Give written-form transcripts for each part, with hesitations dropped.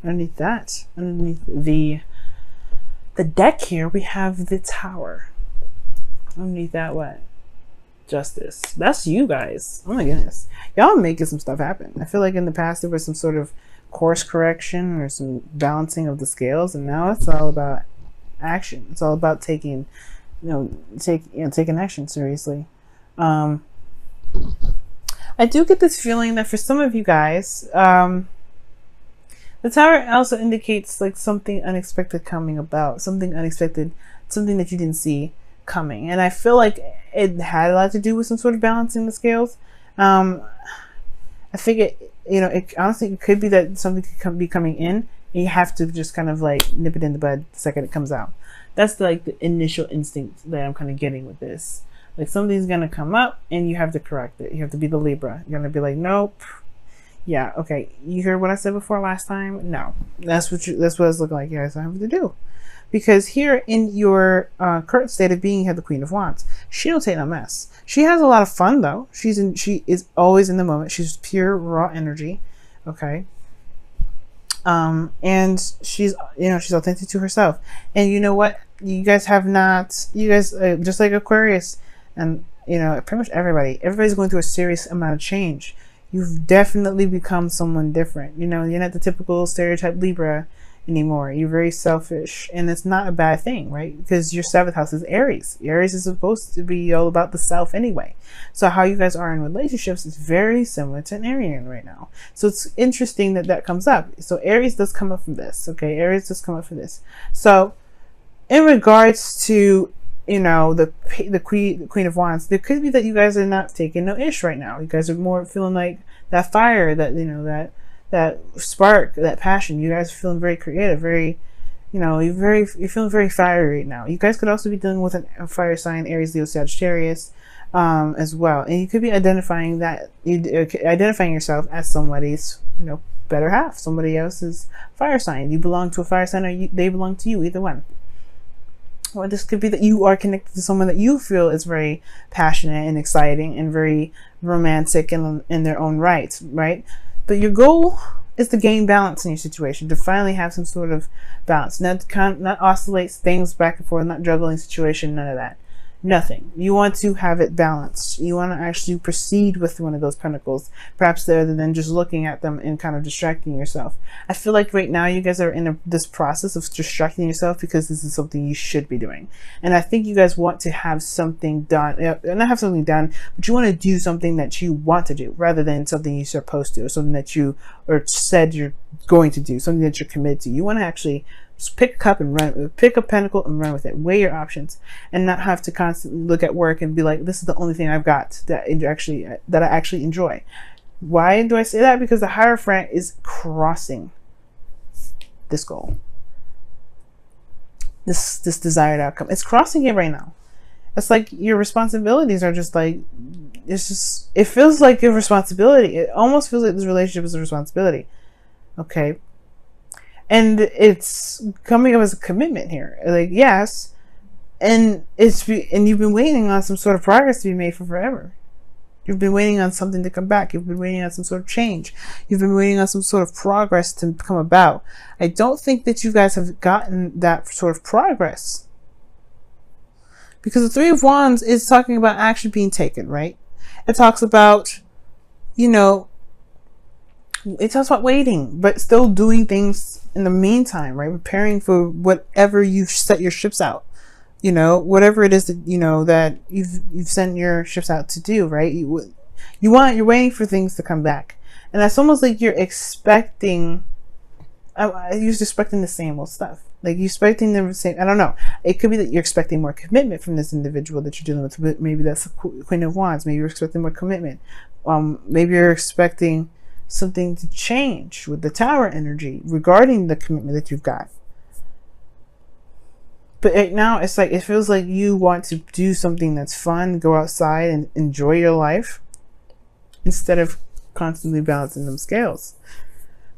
underneath that, underneath the deck here, we have the Tower. Underneath that, what? Justice. That's you guys. Oh my goodness. Y'all making some stuff happen. I feel like in the past there was some sort of course correction or some balancing of the scales, and now it's all about action. It's all about taking action seriously. I do get this feeling that for some of you guys, the Tower also indicates like something unexpected coming about, something unexpected, something that you didn't see coming. And I feel like it had a lot to do with some sort of balancing the scales. I think it honestly, it could be that something could be coming in and you have to just kind of like nip it in the bud the second it comes out. That's like the initial instinct that I'm kind of getting with this. Like something's going to come up and you have to correct it. You have to be the Libra. You're going to be like, nope. Yeah, okay. You heard what I said before last time? No. That's what it's looking like. Yes, I have to do. Because here in your current state of being, you have the Queen of Wands. She don't take no mess. She has a lot of fun though. She is always in the moment. She's pure raw energy. Okay. And she's authentic to herself. And you know what? You guys just like Aquarius and pretty much everybody's going through a serious amount of change. You've definitely become someone different. You're not the typical stereotype Libra anymore. You're very selfish, and it's not a bad thing, right? Because your 7th house is Aries. Aries is supposed to be all about the self anyway. So how you guys are in relationships is very similar to an Arian right now. So it's interesting that comes up. So Aries does come up from this. Okay, Aries does come up from this. So in regards to the Queen of Wands, there could be that you guys are not taking no ish right now. You guys are more feeling like that fire, that spark, that passion. You guys are feeling very creative, very, you're feeling very fiery right now. You guys could also be dealing with a fire sign, Aries, Leo, Sagittarius, as well. And you could be identifying yourself as somebody's, better half, somebody else's fire sign. You belong to a fire sign, or they belong to you, either one. Or this could be that you are connected to someone that you feel is very passionate and exciting and very romantic in their own right? But your goal is to gain balance in your situation, to finally have some sort of balance, not oscillate things back and forth, not juggling situation, none of that. Nothing. You want to have it balanced. You want to actually proceed with one of those pentacles, perhaps rather than just looking at them and kind of distracting yourself. I feel like right now you guys are in this process of distracting yourself because this is something you should be doing. And I think you guys want to have something done, not have something done, but you want to do something that you want to do rather than something you're supposed to, or something that you said you're going to do, something that you're committed to. You want to actually just pick a cup and run, pick a pentacle and run with it. Weigh your options and not have to constantly look at work and be like, this is the only thing I've got that I actually enjoy. Why do I say that? Because the Hierophant is crossing this goal, this desired outcome. It's crossing it right now. It's like your responsibilities are just like, it feels like a responsibility. It almost feels like this relationship is a responsibility. Okay. And it's coming up as a commitment here. Like, yes. And you've been waiting on some sort of progress to be made for forever. You've been waiting on something to come back. You've been waiting on some sort of change. You've been waiting on some sort of progress to come about. I don't think that you guys have gotten that sort of progress. Because the Three of Wands is talking about action being taken, right? It talks about, it talks about waiting, but still doing things in the meantime, right? Preparing for whatever you've set your ships out, whatever it is that, that you've sent your ships out to do, right? You're waiting for things to come back. And that's almost like you're expecting, you're expecting the same old stuff. Like you're expecting the same, I don't know. It could be that you're expecting more commitment from this individual that you're dealing with. Maybe that's the Queen of Wands. Maybe you're expecting more commitment. Maybe you're expecting something to change with the Tower energy regarding the commitment that you've got. But right now it's like, it feels like you want to do something that's fun, go outside and enjoy your life instead of constantly balancing them scales,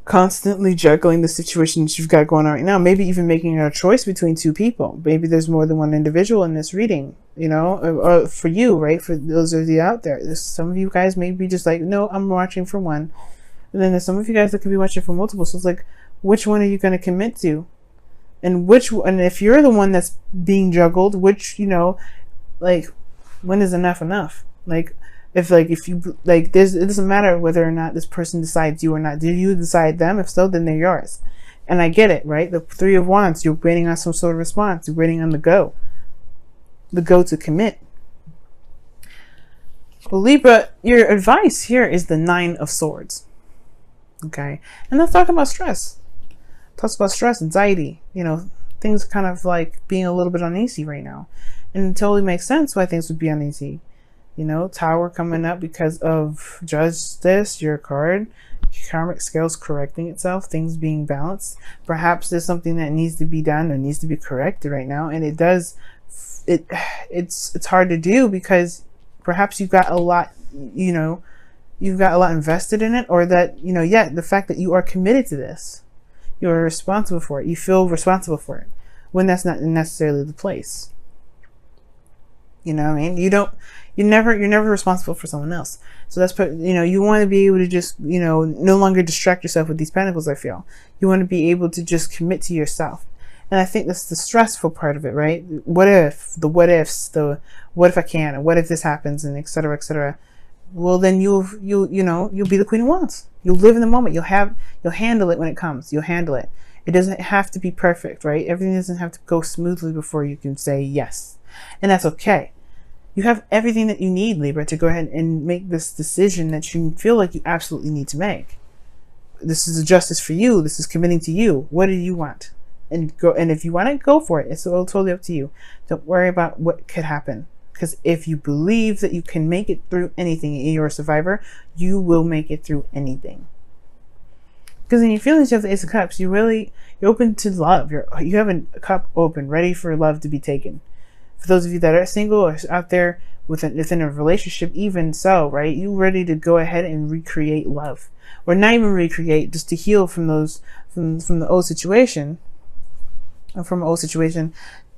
constantly juggling the situations you've got going on right now. Maybe even making a choice between two people. Maybe there's more than one individual in this reading, or for you, right? For those of you out there, there's some of you guys may be just like, no, I'm watching for one. And then there's some of you guys that could be watching for multiple. So it's like, Which one are you going to commit to? And if you're the one that's being juggled, which, like, when is enough enough? Like, if you, like, it doesn't matter whether or not this person decides you or not. Do you decide them? If so, then they're yours. And I get it, right? The Three of Wands, you're waiting on some sort of response. You're waiting on the go to commit. Well, Libra, your advice here is the Nine of Swords. Okay. And that's talking about stress. Talks about stress, anxiety, things kind of like being a little bit uneasy right now. And it totally makes sense why things would be uneasy. Tower coming up because of justice, your card, karmic scales correcting itself, things being balanced. Perhaps there's something that needs to be done or needs to be corrected right now. And it's hard to do because perhaps you've got a lot, you've got a lot invested in it, or that, the fact that you are committed to this. You're responsible for it. You feel responsible for it when that's not necessarily the place. You know what I mean? You're never responsible for someone else. So that's, you want to be able to just, no longer distract yourself with these pentacles, I feel. You want to be able to just commit to yourself. And I think that's the stressful part of it, right? What if, the what ifs, the what if I can't, and what if this happens, and et cetera, et cetera. Well, then you'll be the Queen of Wands. You'll live in the moment. You'll handle it when it comes. You'll handle it. It doesn't have to be perfect, right? Everything doesn't have to go smoothly before you can say yes. And that's okay. You have everything that you need, Libra, to go ahead and make this decision that you feel like you absolutely need to make. This is a justice for you. This is committing to you. What do you want? And if you want to, go for it. It's all totally up to you. Don't worry about what could happen. Because if you believe that you can make it through anything and you're a survivor, you will make it through anything. Because in your feelings, you have the Ace of Cups. You're open to love. You have a cup open, ready for love to be taken. For those of you that are single or out there within a relationship, even so, right? You ready to go ahead and recreate love, or not even recreate, just to heal from the old situation,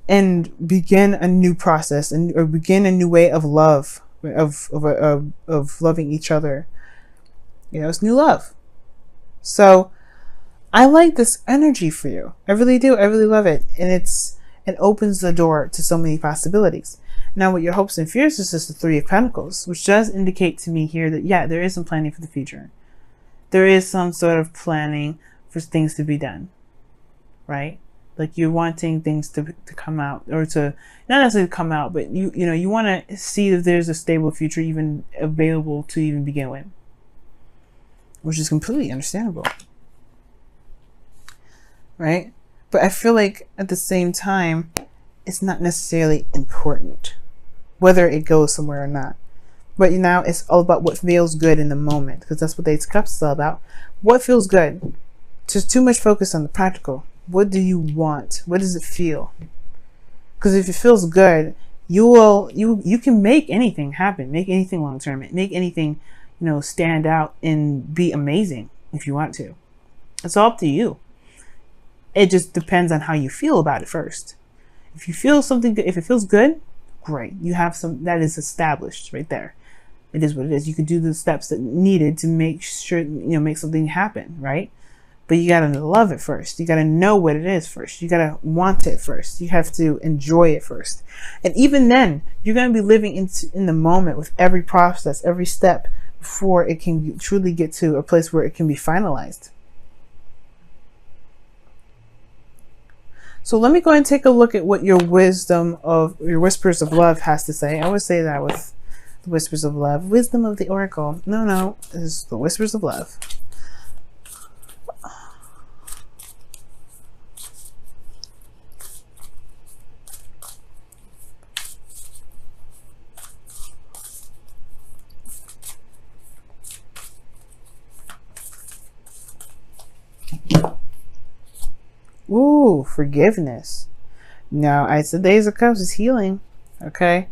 and begin a new process or begin a new way of love, of loving each other. It's new love. So I like this energy for you. I really do. I really love it. And it opens the door to so many possibilities. Now, what your hopes and fears is just the Three of Pentacles, which does indicate to me here that, yeah, there is some planning for the future. There is some sort of planning for things to be done, right? Like you're wanting things to come out, or to not necessarily come out, but you want to see if there's a stable future even available to even begin with, which is completely understandable, right? But I feel like at the same time, it's not necessarily important whether it goes somewhere or not. But now it's all about what feels good in the moment, because that's what the Ace of Cups is all about. What feels good? Just too much focus on the practical. What do you want? What does it feel? Because if it feels good, you can make anything happen, make anything long term, make anything stand out and be amazing if you want to. It's all up to you. It just depends on how you feel about it first. If you feel something good, if it feels good, great. You have some that is established right there. It is what it is. You can do the steps that needed to make sure, make something happen, right? But you got to love it first. You got to know what it is first. You got to want it first. You have to enjoy it first. And even then, you're going to be living in the moment with every process, every step, before it can truly get to a place where it can be finalized. So let me go and take a look at what your Whispers of Love has to say. I always say that with the Whispers of Love. Wisdom of the Oracle. No, this is the Whispers of Love. Ooh, forgiveness. Now, I said the Ace of Cups is healing. Okay.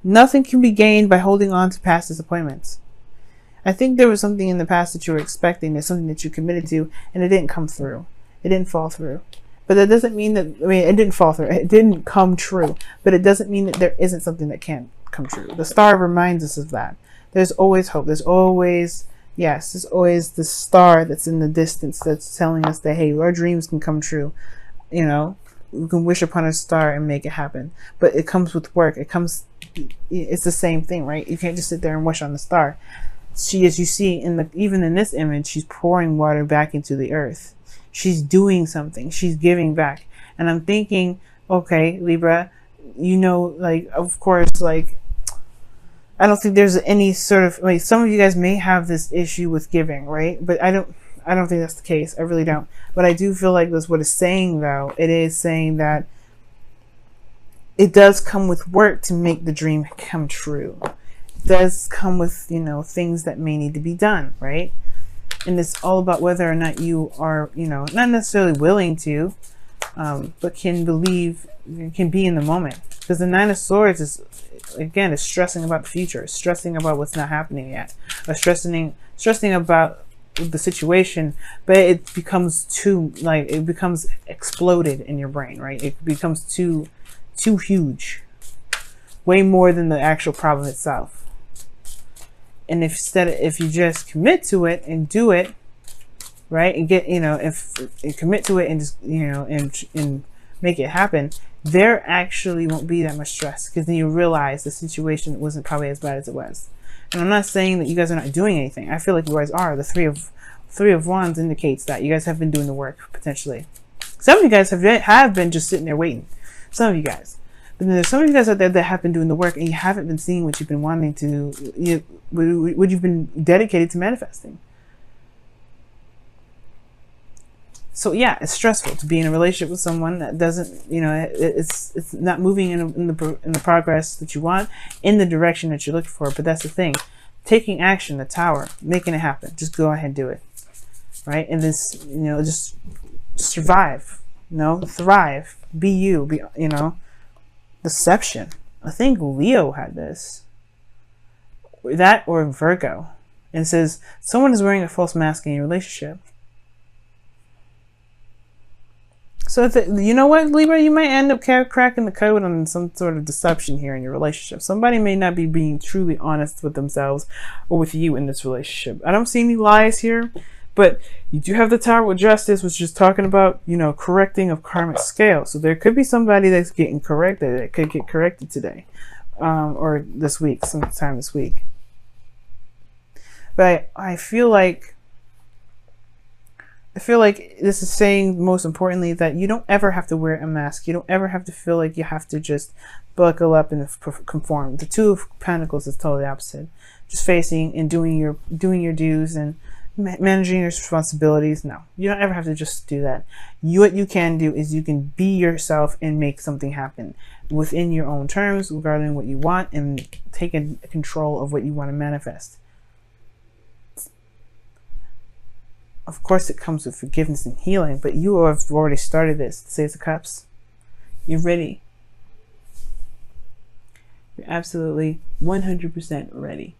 Nothing can be gained by holding on to past disappointments. I think there was something in the past that you were expecting. There's something that you committed to, and it didn't come through. It didn't fall through. But that doesn't mean that, it didn't fall through. It didn't come true. But it doesn't mean that there isn't something that can't come true. The star reminds us of that. There's always hope. There's always Yes, there's always the star that's in the distance that's telling us that, hey, our dreams can come true. You know, we can wish upon a star and make it happen. But it comes with work. It's the same thing, right? You can't just sit there and wish on the star. She, as you see even in this image, she's pouring water back into the earth. She's doing something. She's giving back. And I'm thinking, okay, Libra, like, of course, like, I don't think there's any sort of, like, some of you guys may have this issue with giving, right? But I don't think that's the case. I really don't. But I do feel like that's what it's saying, though. It is saying that it does come with work to make the dream come true. It does come with, things that may need to be done, right? And it's all about whether or not you are, not necessarily willing to, but can be in the moment. Because the Nine of Swords is stressing about the future, stressing about what's not happening yet, or stressing about the situation, but it becomes it becomes exploded in your brain, right? It becomes too huge, way more than the actual problem itself. And if you just commit to it and do it, right, and get, if you commit to it and just, and make it happen, there actually won't be that much stress, because then you realize the situation wasn't probably as bad as it was. And I'm not saying that you guys are not doing anything. I feel like you guys are. The Three of Wands indicates that you guys have been doing the work, potentially. Some of you guys have been just sitting there waiting. Some of you guys. But then there's some of you guys out there that have been doing the work, and you haven't been seeing what you've been wanting to, what you've been dedicated to manifesting. So yeah, it's stressful to be in a relationship with someone that doesn't, it's not moving in the progress that you want, in the direction that you're looking for. But that's the thing, taking action, the Tower, making it happen. Just go ahead and do it, right? And this, just survive, thrive, be you, deception. I think Leo had this, that, or Virgo, and it says someone is wearing a false mask in your relationship. So you know what, Libra, you might end up cracking the code on some sort of deception here in your relationship. Somebody may not be being truly honest with themselves or with you in this relationship. I don't see any lies here, but you do have the Tower with Justice, which is talking about, correcting of karmic scale. So there could be somebody that's getting corrected. It could get corrected today, or this week, sometime this week. But I feel like this is saying, most importantly, that you don't ever have to wear a mask. You don't ever have to feel like you have to just buckle up and conform. The Two of Pentacles is totally opposite. Just facing and doing your dues and managing your responsibilities. No, you don't ever have to just do that. What you can do is you can be yourself and make something happen within your own terms regarding what you want, and take control of what you want to manifest. Of course, it comes with forgiveness and healing, but you have already started this. The Sage of Cups. You're ready. You're absolutely 100% ready.